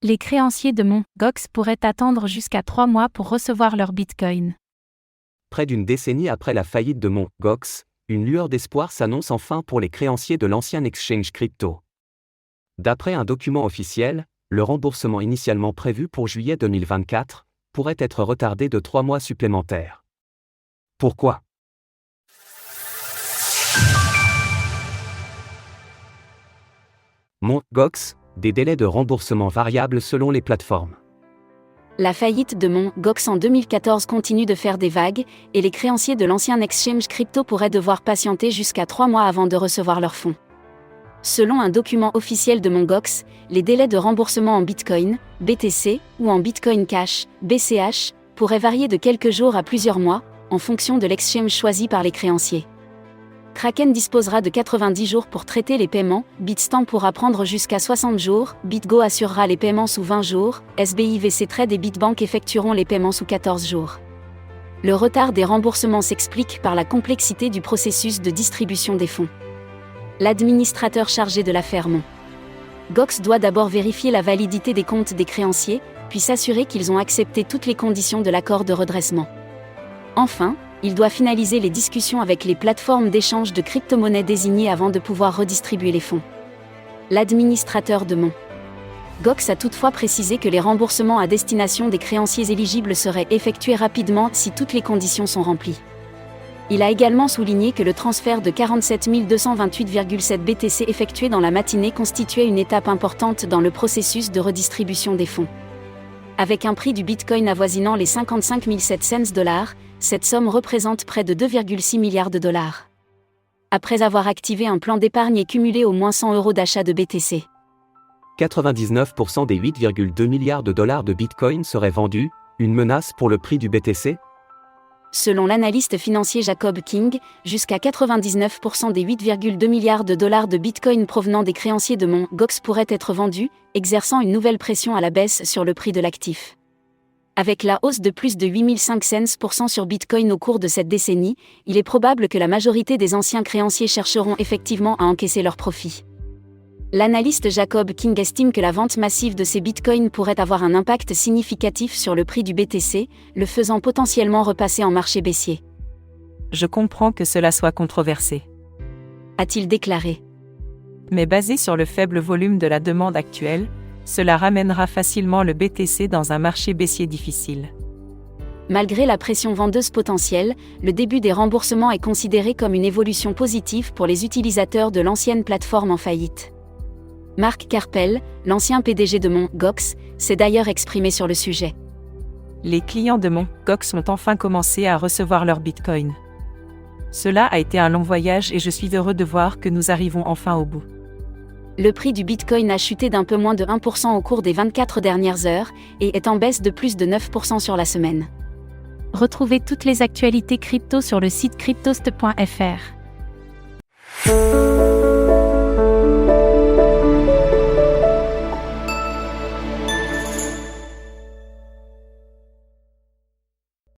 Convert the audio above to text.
Les créanciers de Mt. Gox pourraient attendre jusqu'à 3 mois pour recevoir leur Bitcoin. Près d'une décennie après la faillite de Mt. Gox, une lueur d'espoir s'annonce enfin pour les créanciers de l'ancien exchange crypto. D'après un document officiel, le remboursement initialement prévu pour juillet 2024 pourrait être retardé de 3 mois supplémentaires. Pourquoi ? Mt. Gox, des délais de remboursement variables selon les plateformes. La faillite de Mt. Gox en 2014 continue de faire des vagues, et les créanciers de l'ancien exchange crypto pourraient devoir patienter jusqu'à 3 mois avant de recevoir leurs fonds. Selon un document officiel de Mt. Gox, les délais de remboursement en Bitcoin, BTC, ou en Bitcoin Cash, BCH, pourraient varier de quelques jours à plusieurs mois, en fonction de l'exchange choisi par les créanciers. Kraken disposera de 90 jours pour traiter les paiements, Bitstamp pourra prendre jusqu'à 60 jours, BitGo assurera les paiements sous 20 jours, SBIVC Trade et Bitbank effectueront les paiements sous 14 jours. Le retard des remboursements s'explique par la complexité du processus de distribution des fonds. L'administrateur chargé de l'affaire Mt. Gox doit d'abord vérifier la validité des comptes des créanciers, puis s'assurer qu'ils ont accepté toutes les conditions de l'accord de redressement. Enfin, il doit finaliser les discussions avec les plateformes d'échange de crypto-monnaies désignées avant de pouvoir redistribuer les fonds. L'administrateur de Mt. Gox a toutefois précisé que les remboursements à destination des créanciers éligibles seraient effectués rapidement si toutes les conditions sont remplies. Il a également souligné que le transfert de 47 228,7 BTC effectué dans la matinée constituait une étape importante dans le processus de redistribution des fonds. Avec un prix du Bitcoin avoisinant les 55 700 $, cette somme représente près de 2,6 milliards de dollars. Après avoir activé un plan d'épargne et cumulé au moins 100 € d'achat de BTC. 99% des 8,2 milliards de dollars de Bitcoin seraient vendus, une menace pour le prix du BTC ? Selon l'analyste financier Jacob King, jusqu'à 99% des 8,2 milliards de dollars de Bitcoin provenant des créanciers de Mt. Gox pourraient être vendus, exerçant une nouvelle pression à la baisse sur le prix de l'actif. Avec la hausse de plus de 8500% sur Bitcoin au cours de cette décennie, il est probable que la majorité des anciens créanciers chercheront effectivement à encaisser leurs profits. L'analyste Jacob King estime que la vente massive de ces bitcoins pourrait avoir un impact significatif sur le prix du BTC, le faisant potentiellement repasser en marché baissier. Je comprends que cela soit controversé, a-t-il déclaré. Mais basé sur le faible volume de la demande actuelle, cela ramènera facilement le BTC dans un marché baissier difficile. Malgré la pression vendeuse potentielle, le début des remboursements est considéré comme une évolution positive pour les utilisateurs de l'ancienne plateforme en faillite. Mark Karpel, l'ancien PDG de Mt. Gox, s'est d'ailleurs exprimé sur le sujet. Les clients de Mt. Gox ont enfin commencé à recevoir leur Bitcoin. Cela a été un long voyage et je suis heureux de voir que nous arrivons enfin au bout. Le prix du Bitcoin a chuté d'un peu moins de 1% au cours des 24 dernières heures et est en baisse de plus de 9% sur la semaine. Retrouvez toutes les actualités crypto sur le site cryptost.fr.